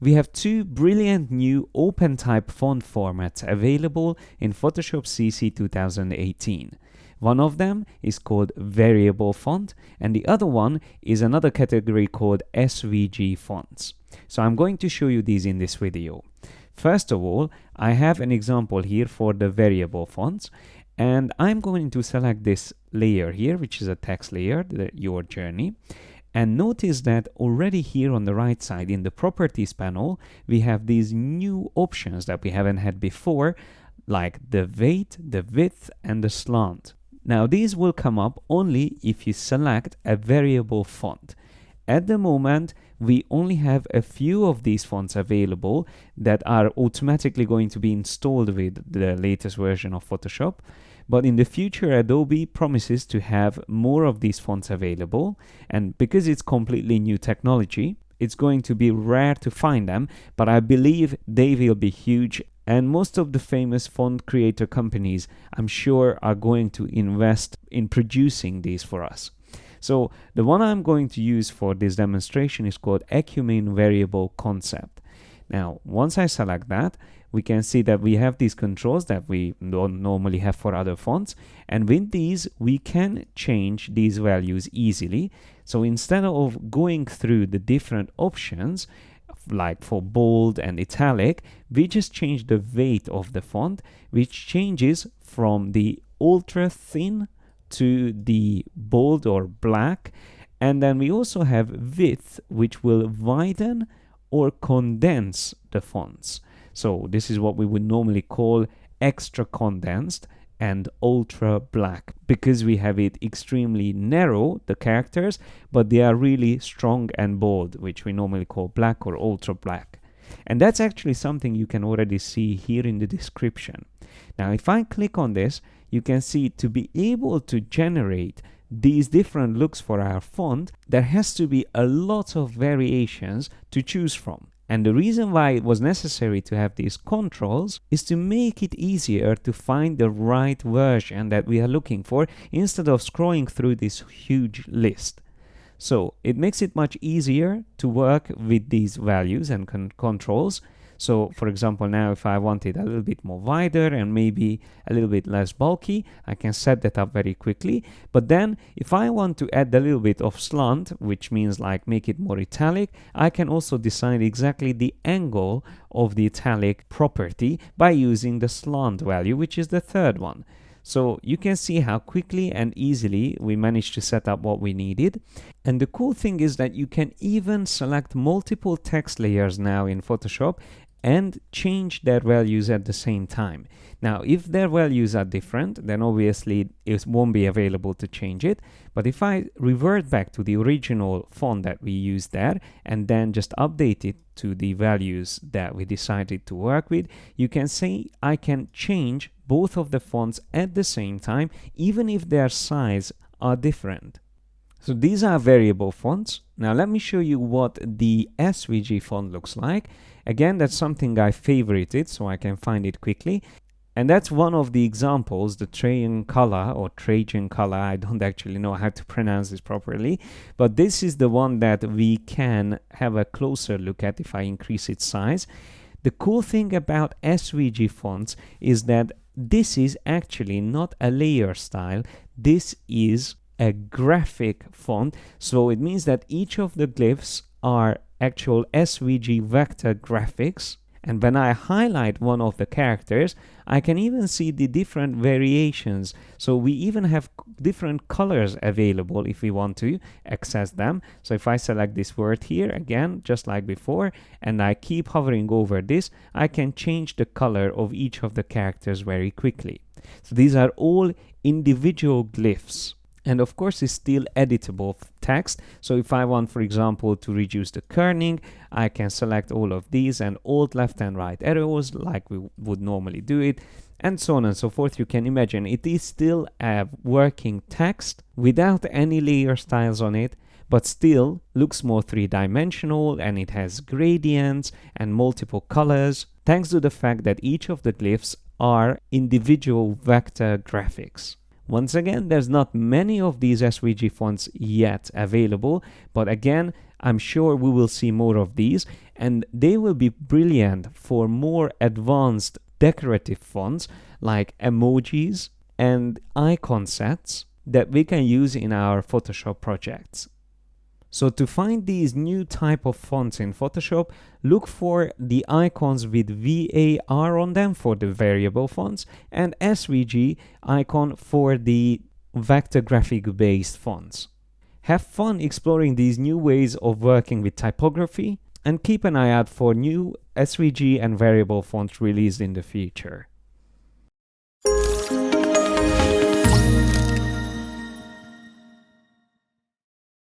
We have two brilliant new OpenType font formats available in Photoshop CC 2018. One of them is called Variable Font, and the other one is another category called SVG Fonts. So I'm going to show you these in this video. First of all, I have an example here for the variable fonts, and I'm going to select this layer here, which is a text layer, your journey. And notice that already here on the right side in the properties panel, we have these new options that we haven't had before, like the weight, the width, and the slant. Now these will come up only if you select a variable font. At the moment, we only have a few of these fonts available that are automatically going to be installed with the latest version of Photoshop. But in the future, Adobe promises to have more of these fonts available. And because it's completely new technology, it's going to be rare to find them, but I believe they will be huge. And most of the famous font creator companies, I'm sure, are going to invest in producing these for us. So the one I'm going to use for this demonstration is called Acumen Variable Concept. Now, once I select that, we can see that we have these controls that we don't normally have for other fonts. And with these, we can change these values easily. So instead of going through the different options, like for bold and italic, we just change the weight of the font, which changes from the ultra thin to the bold or black. And then we also have width, which will widen or condense the fonts. So this is what we would normally call extra condensed and ultra black, because we have it extremely narrow, the characters, but they are really strong and bold, which we normally call black or ultra black. And that's actually something you can already see here in the description. Now, if I click on this, you can see to be able to generate these different looks for our font, there has to be a lot of variations to choose from. And the reason why it was necessary to have these controls is to make it easier to find the right version that we are looking for instead of scrolling through this huge list. So it makes it much easier to work with these values and controls. So for example, now if I want it a little bit more wider and maybe a little bit less bulky, I can set that up very quickly. But then if I want to add a little bit of slant, which means like make it more italic, I can also decide exactly the angle of the italic property by using the slant value, which is the third one. So you can see how quickly and easily we managed to set up what we needed. And the cool thing is that you can even select multiple text layers now in Photoshop and change their values at the same time. Now, if their values are different, then obviously it won't be available to change it. But if I revert back to the original font that we used there and then just update it to the values that we decided to work with, you can see I can change both of the fonts at the same time, even if their size are different. So these are variable fonts. Now let me show you what the SVG font looks like. Again, that's something I favorited so I can find it quickly. And that's one of the examples, the Trajan color or Trajan color. I don't actually know how to pronounce this properly, but this is the one that we can have a closer look at if I increase its size. The cool thing about SVG fonts is that this is actually not a layer style. This is a graphic font. So it means that each of the glyphs are actual SVG vector graphics. And when I highlight one of the characters, I can even see the different variations. So we even have different colors available if we want to access them. So if I select this word here, again, just like before, and I keep hovering over this, I can change the color of each of the characters very quickly. So these are all individual glyphs. And of course, it's still editable text. So if I want, for example, to reduce the kerning, I can select all of these and Alt left and right arrows like we would normally do it, and so on and so forth. You can imagine it is still a working text without any layer styles on it, but still looks more three-dimensional, and it has gradients and multiple colors, thanks to the fact that each of the glyphs are individual vector graphics. Once again, there's not many of these SVG fonts yet available, but again, I'm sure we will see more of these, and they will be brilliant for more advanced decorative fonts like emojis and icon sets that we can use in our Photoshop projects. So to find these new type of fonts in Photoshop, look for the icons with VAR on them for the variable fonts and SVG icon for the vector graphic based fonts. Have fun exploring these new ways of working with typography, and keep an eye out for new SVG and variable fonts released in the future.